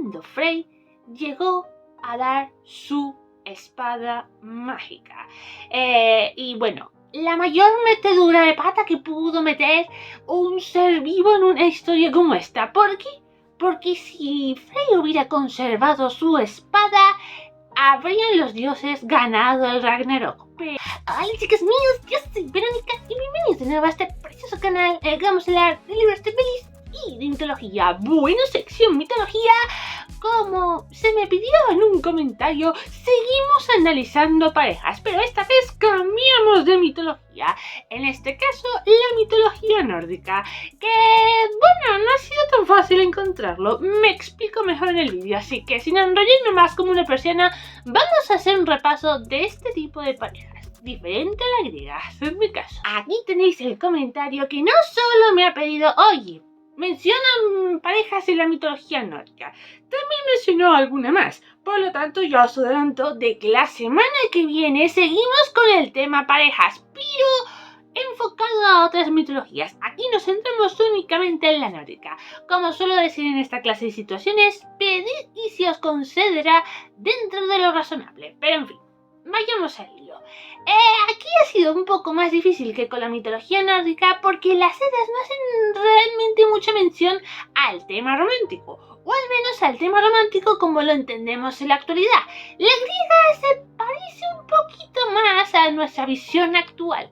cuando Frey llegó a dar su espada mágica. Y bueno, la mayor metedura de pata que pudo meter un ser vivo en una historia como esta. ¿Por qué? Porque si Frey hubiera conservado su espada, habrían los dioses ganado el Ragnarok. Hola chicos míos, yo soy Verónica y bienvenidos de nuevo a este precioso canal en el que vamos a hablar de libros de pelis y de mitología. Bueno, sección mitología, como se me pidió en un comentario, seguimos analizando parejas, pero esta vez cambiamos de mitología. En este caso, la mitología nórdica, que bueno, no ha sido tan fácil encontrarlo. Me explico mejor en el vídeo, así que sin enrollarme más como una persiana, vamos a hacer un repaso de este tipo de parejas. Diferente a la griega, hacedme caso. Aquí tenéis el comentario que no solo me ha pedido, oye, mencionan parejas en la mitología nórdica, también mencionó alguna más. Por lo tanto, yo os adelanto de que la semana que viene seguimos con el tema parejas, pero enfocado a otras mitologías. Aquí nos centramos únicamente en la nórdica. Como suelo decir en esta clase de situaciones, pedid y se os concederá dentro de lo razonable. Pero en fin, vayamos al lío. Aquí ha sido un poco más difícil que con la mitología nórdica porque las Eddas no hacen realmente mucha mención al tema romántico, o al menos al tema romántico como lo entendemos en la actualidad. La griega se parece un poquito más a nuestra visión actual,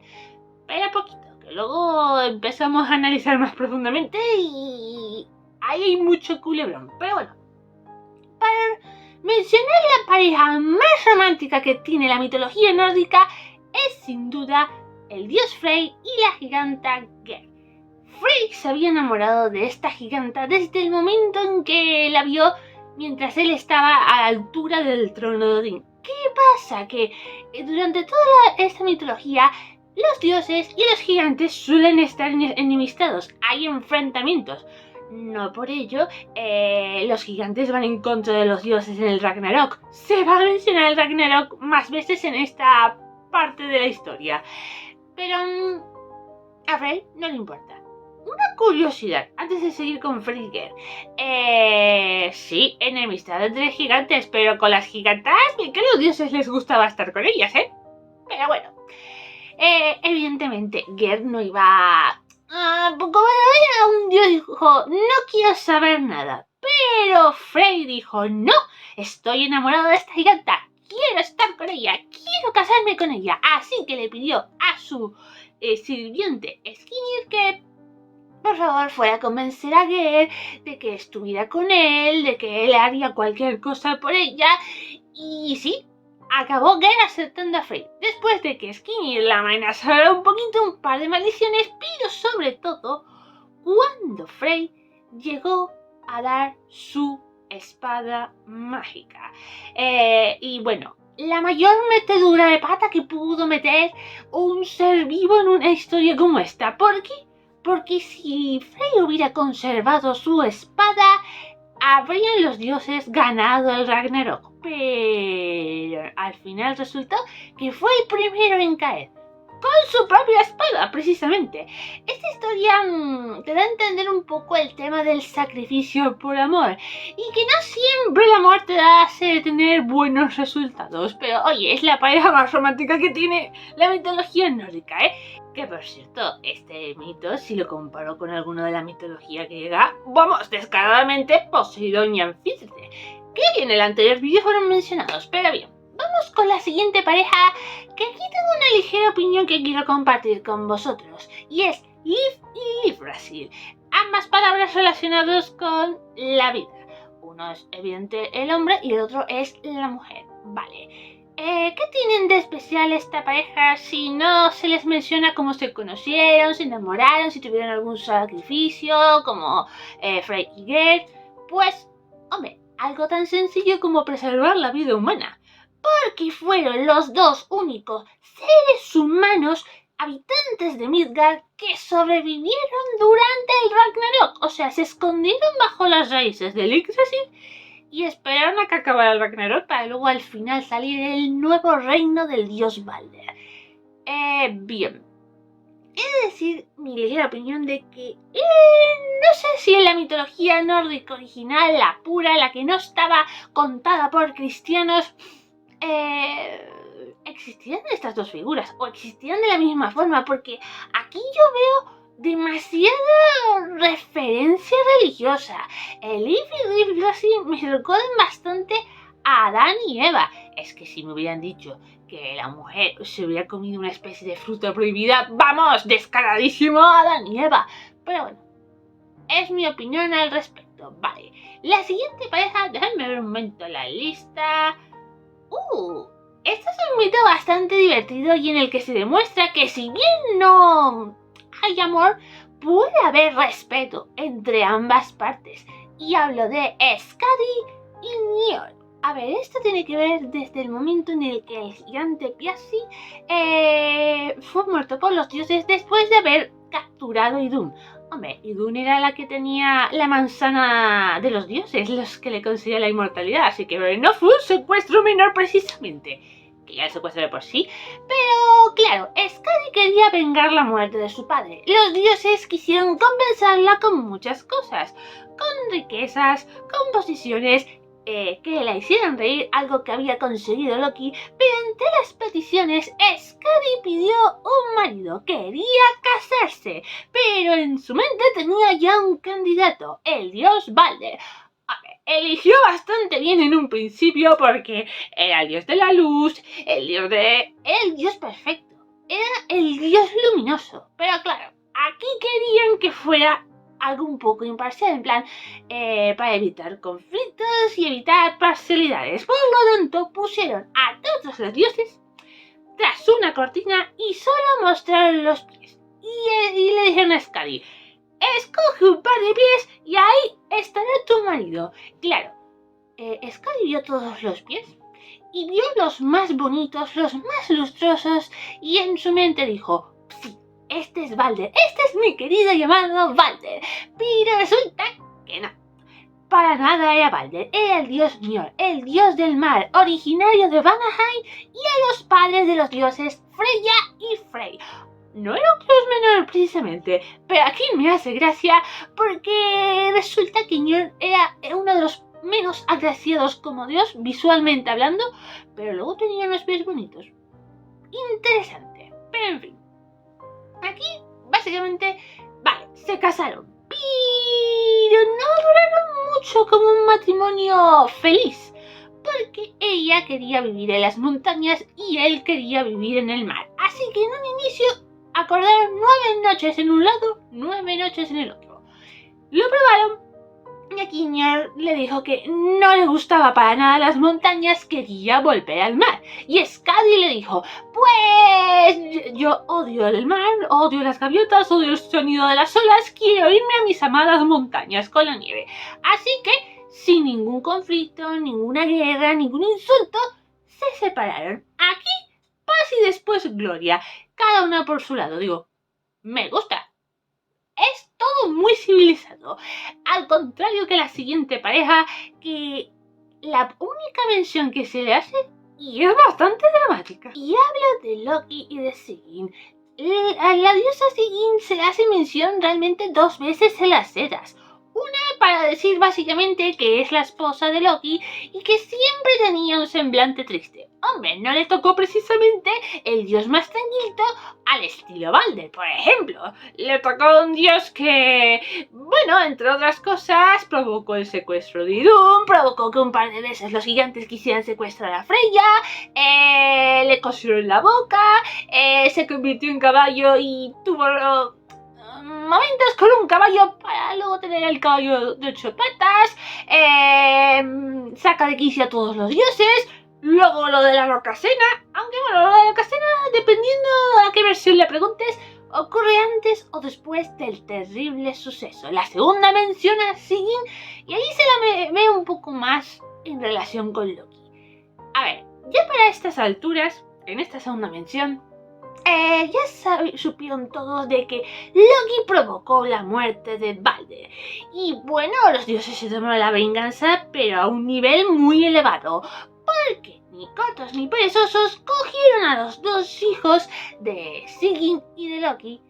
pero poquito, que luego empezamos a analizar más profundamente y ahí hay mucho culebrón. Pero bueno, para mencionar la pareja más romántica que tiene la mitología nórdica es sin duda el dios Frey y la giganta Gerd. Frey se había enamorado de esta giganta desde el momento en que la vio mientras él estaba a la altura del trono de Odín. ¿Qué pasa? Que durante toda esta mitología los dioses y los gigantes suelen estar enemistados, hay enfrentamientos. No por ello, los gigantes van en contra de los dioses en el Ragnarok. Se va a mencionar el Ragnarok más veces en esta parte de la historia. Pero a Frey no le importa. Una curiosidad, antes de seguir con Frigger. Sí, enemistad entre gigantes, pero con las gigantas, bien que a los dioses les gustaba estar con ellas, ¿eh? Pero bueno, evidentemente, Gerd no iba como era un dios, dijo, no quiero saber nada. Pero Frey dijo, no, estoy enamorado de esta giganta, quiero estar con ella, quiero casarme con ella. Así que le pidió a su sirviente Skirnir que por favor fuera a convencer a Gerd de que estuviera con él, de que él haría cualquier cosa por ella. Y sí, acabó Gerd aceptando a Frey, después de que Skirnir la amenazara un poquito, un par de maldiciones, pero sobre todo cuando Frey llegó a dar su espada mágica. Y bueno, la mayor metedura de pata que pudo meter un ser vivo en una historia como esta. ¿Por qué? Porque si Frey hubiera conservado su espada, habrían los dioses ganado el Ragnarok. Pero al final resultó que fue el primero en caer, con su propia espada, precisamente. Esta historia te da a entender un poco el tema del sacrificio por amor, y que no siempre el amor te hace tener buenos resultados, pero oye, es la pareja más romántica que tiene la mitología nórdica, ¿eh? Que por cierto, este mito, si lo comparo con alguno de la mitología griega, vamos, descaradamente Poseidón y Anfítrite, que en el anterior vídeo fueron mencionados, pero bien. Vamos con la siguiente pareja, que aquí tengo una ligera opinión que quiero compartir con vosotros, y es Liv y Yggdrasil, ambas palabras relacionadas con la vida. Uno es evidente el hombre y el otro es la mujer. Vale. ¿Qué tienen de especial esta pareja si no se les menciona cómo se conocieron, se enamoraron, si tuvieron algún sacrificio, como Frey y Gerd? Pues, hombre, algo tan sencillo como preservar la vida humana. Porque fueron los dos únicos seres humanos habitantes de Midgard que sobrevivieron durante el Ragnarok. O sea, se escondieron bajo las raíces del Yggdrasil y esperaron a que acabara el Ragnarok para luego al final salir el nuevo reino del dios Balder. Bien. he de decir mi ligera opinión de que no sé si en la mitología nórdica original, la pura, la que no estaba contada por cristianos, existían estas dos figuras o existían de la misma forma, porque aquí yo veo demasiada referencia religiosa. El If y Rip Glossy me recuerdan bastante a Adán y Eva. Es que si me hubieran dicho que la mujer se hubiera comido una especie de fruta prohibida, vamos, descaradísimo a Adán y Eva. Pero bueno, es mi opinión al respecto. Vale, la siguiente pareja, déjame ver un momento la lista. Este es un mito bastante divertido y en el que se demuestra que si bien no hay amor, puede haber respeto entre ambas partes. Y hablo de Skadi y Njord. A ver, esto tiene que ver desde el momento en el que el gigante Piassi fue muerto por los dioses después de haber capturado Idun. Hombre, Idun era la que tenía la manzana de los dioses, los que le concedían la inmortalidad, así que no fue un secuestro menor precisamente, que ya el secuestro de por sí. Pero claro, Skadi quería vengar la muerte de su padre. Los dioses quisieron compensarla con muchas cosas, con riquezas, con posiciones, que la hicieran reír, algo que había conseguido Loki, pero entre las peticiones Skadi pidió un marido, quería casarse, pero en su mente tenía ya un candidato, el dios Balder. A ver, eligió bastante bien en un principio porque era el dios de la luz, el dios perfecto, era el dios luminoso, pero claro, aquí querían que fuera algo un poco imparcial, en plan, para evitar conflictos y evitar parcialidades. Por lo tanto, pusieron a todos los dioses tras una cortina y solo mostraron los pies. Y le dijeron a Skadi, escoge un par de pies y ahí estará tu marido. Claro, Skadi vio todos los pies y vio los más bonitos, los más lustrosos, y en su mente dijo, sí, este es Balder, este es mi querido llamado Balder. Pero resulta que no. Para nada era Balder, era el dios Njord, el dios del mar, originario de Vanaheim y a los padres de los dioses Freya y Frey. No era un dios menor precisamente, pero aquí me hace gracia porque resulta que Njord era uno de los menos agraciados como dios visualmente hablando, pero luego tenía unos pies bonitos. Interesante, pero en fin. Aquí, básicamente, vale, se casaron, pero no duraron mucho como un matrimonio feliz, porque ella quería vivir en las montañas y él quería vivir en el mar. Así que en un inicio acordaron 9 noches en un lado, 9 noches en el otro. Lo probaron. Y aquí Njord le dijo que no le gustaba para nada las montañas, quería volver al mar. Y Skadi le dijo, pues yo odio el mar, odio las gaviotas, odio el sonido de las olas, quiero irme a mis amadas montañas con la nieve. Así que, sin ningún conflicto, ninguna guerra, ningún insulto, se separaron. Aquí, paz y después gloria, cada una por su lado. Digo, me gusta. Es todo muy civilizado. Al contrario que la siguiente pareja, que la única mención que se le hace, y es bastante dramática. Y habla de Loki y de Sigyn. A la diosa Sigyn se le hace mención realmente 2 veces en las Eddas. Una para decir básicamente que es la esposa de Loki y que siempre tenía un semblante triste. Hombre, no le tocó precisamente el dios más tranquilito al estilo Balder, por ejemplo. Le tocó un dios que, bueno, entre otras cosas, provocó el secuestro de Idun, provocó que un par de veces los gigantes quisieran secuestrar a Freya, le cosieron la boca, se convirtió en caballo y tuvo momentos con un caballo para luego tener el caballo de 8 patas, saca de quicio a todos los dioses, luego lo de la Locasena, aunque bueno, lo de la Locasena, dependiendo a qué versión le preguntes, ocurre antes o después del terrible suceso. La segunda menciona a Sigyn y ahí se la ve un poco más en relación con Loki. A ver, ya para estas alturas, en esta segunda mención, ya supieron todos de que Loki provocó la muerte de Balder. Y bueno, los dioses se tomaron la venganza, pero a un nivel muy elevado. Porque ni cortos ni perezosos cogieron a los 2 hijos de Sigyn y de Loki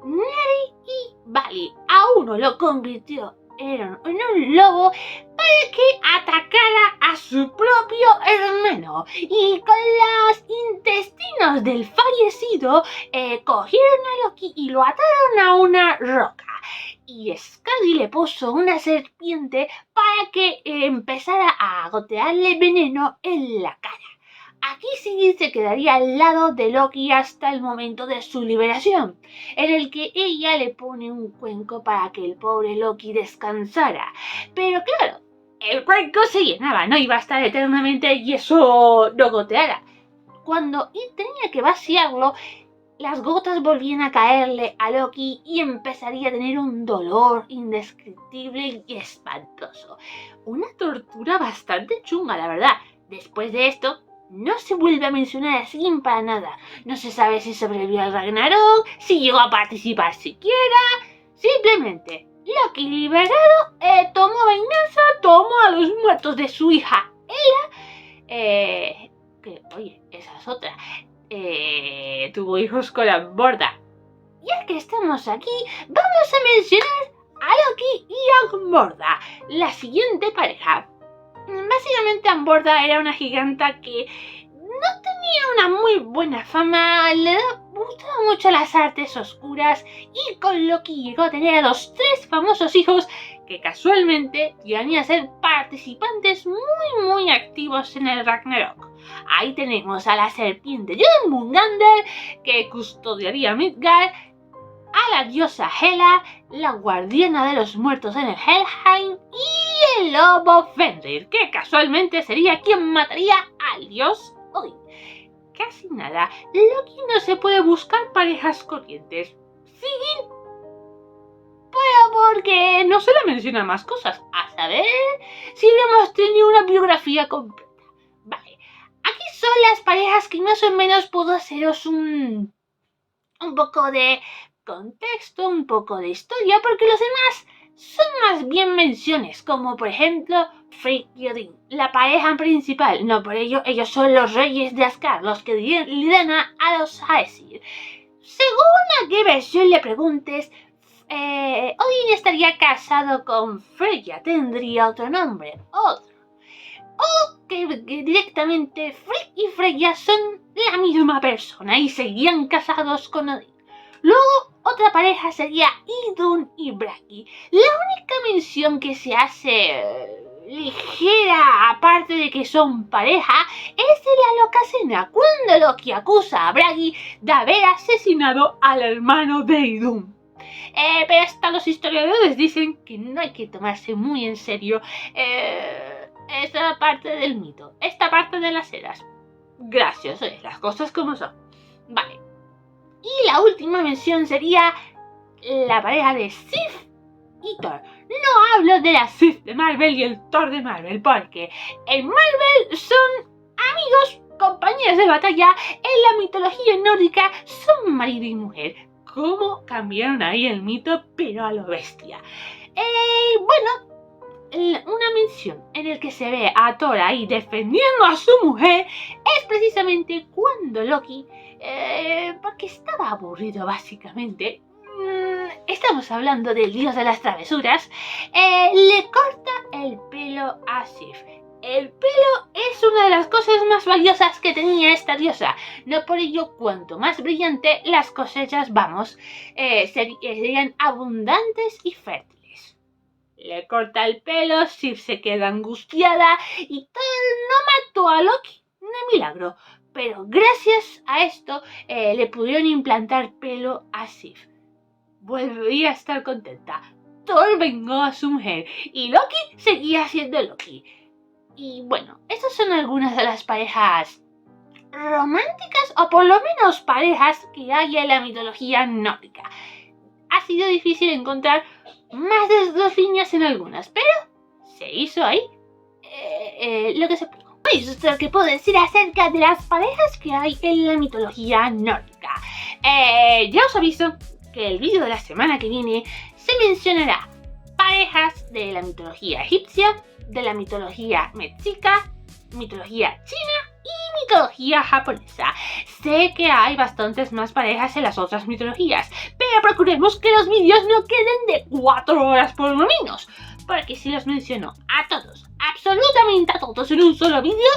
Neri y Bali. A uno lo convirtió en un lobo para que atacara a su propio hermano. Y con los intestinos del fallecido cogieron a Loki y lo ataron a una roca. Y Skadi le puso una serpiente para que empezara a gotearle veneno en la cara. Aquí sí se quedaría al lado de Loki hasta el momento de su liberación, en el que ella le pone un cuenco para que el pobre Loki descansara. Pero claro, el cuenco se llenaba, no iba a estar eternamente y eso no goteara. Cuando tenía que vaciarlo, las gotas volvían a caerle a Loki y empezaría a tener un dolor indescriptible y espantoso. Una tortura bastante chunga, la verdad. Después de esto, no se vuelve a mencionar a Sigyn para nada. No se sabe si sobrevivió al Ragnarok, si llegó a participar siquiera. Simplemente, Loki liberado, tomó venganza, tomó a los muertos de su hija Hela. Que, oye, esa es otra. Tuvo hijos con Amborda. Ya que estamos aquí, vamos a mencionar a Loki y a Amborda, la siguiente pareja. Básicamente Amborda era una giganta que no tenía una muy buena fama, le gustaban mucho las artes oscuras y con Loki llegó a tener a los 3 famosos hijos que casualmente llegarían a ser participantes muy activos en el Ragnarok. Ahí tenemos a la serpiente Jormungandr que custodiaría Midgard, a la diosa Hela, la guardiana de los muertos en el Helheim y el lobo Fenrir, que casualmente sería quien mataría al dios Odin. Casi nada, Loki no se puede buscar parejas corrientes. Sigyn, pero porque no se le menciona más cosas, a saber si hemos tenido una biografía completa. Vale, aquí son las parejas que más o menos puedo haceros un poco de contexto, un poco de historia, porque los demás son más bien menciones, como por ejemplo Frigg y Odin, la pareja principal. No por ello, ellos son los reyes de Asgard, los que lideran a los Aesir. Según a qué versión le preguntes, Odin estaría casado con Freya, tendría otro nombre, otro. O que directamente Frigg y Freya son la misma persona y seguirían casados con Odin. Luego, otra pareja sería Idun y Bragi. La única mención que se hace ligera, aparte de que son pareja, es de la loca cena, cuando Loki acusa a Bragi de haber asesinado al hermano de Idun. Pero hasta los historiadores dicen que no hay que tomarse muy en serio esta parte del mito, esta parte de las eras. Gracioso, las cosas como son. Vale. Y la última mención sería la pareja de Sif y Thor. No hablo de la Sif de Marvel y el Thor de Marvel, porque en Marvel son amigos, compañeros de batalla. En la mitología nórdica son marido y mujer. ¿Cómo cambiaron ahí el mito, pero a lo bestia? Una mención en el que se ve a Thor ahí defendiendo a su mujer es precisamente cuando Loki, porque estaba aburrido básicamente, estamos hablando del dios de las travesuras, le corta el pelo a Sif. El pelo es una de las cosas más valiosas que tenía esta diosa. No por ello, cuanto más brillante las cosechas, serían abundantes y fértiles. Le corta el pelo, Sif se queda angustiada y Thor no mató a Loki de milagro. Pero gracias a esto le pudieron implantar pelo a Sif. Volvería a estar contenta. Thor vengó a su mujer y Loki seguía siendo Loki. Y bueno, estas son algunas de las parejas románticas, o por lo menos parejas que hay en la mitología nórdica. Ha sido difícil encontrar más de 2 líneas en algunas, pero se hizo ahí lo que se pudo. Eso es lo que puedo decir acerca de las parejas que hay en la mitología nórdica. Ya os aviso que el vídeo de la semana que viene se mencionará parejas de la mitología egipcia, de la mitología mexica, mitología china y mitología japonesa. Sé que hay bastantes más parejas en las otras mitologías, pero procuremos que los vídeos no queden de 4 horas por lo menos, porque si los menciono a todos, absolutamente a todos en un solo vídeo,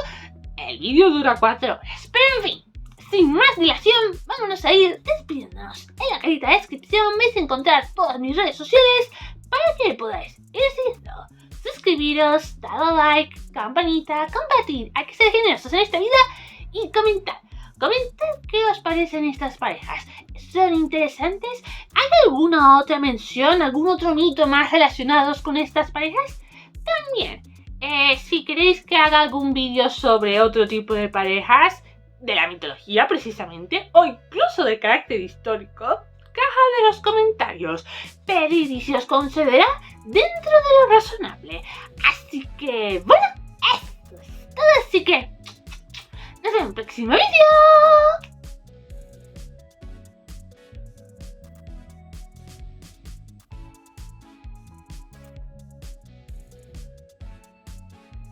el vídeo dura 4 horas. Pero en fin, sin más dilación, vámonos a ir despidiéndonos. En la cajita de descripción vais a encontrar todas mis redes sociales para que me podáis ir siguiendo. Suscribiros, dadle like, campanita, compartir, hay que ser generosos en esta vida y comentar. Comentad qué os parecen estas parejas. ¿Son interesantes? ¿Hay alguna otra mención, algún otro mito más relacionados con estas parejas? También, si queréis que haga algún vídeo sobre otro tipo de parejas, de la mitología precisamente, o incluso de carácter histórico, caja de los comentarios. Pedid y se os concederá dentro de lo razonable. Así que, bueno, esto es todo. Así que, nos vemos en el próximo vídeo.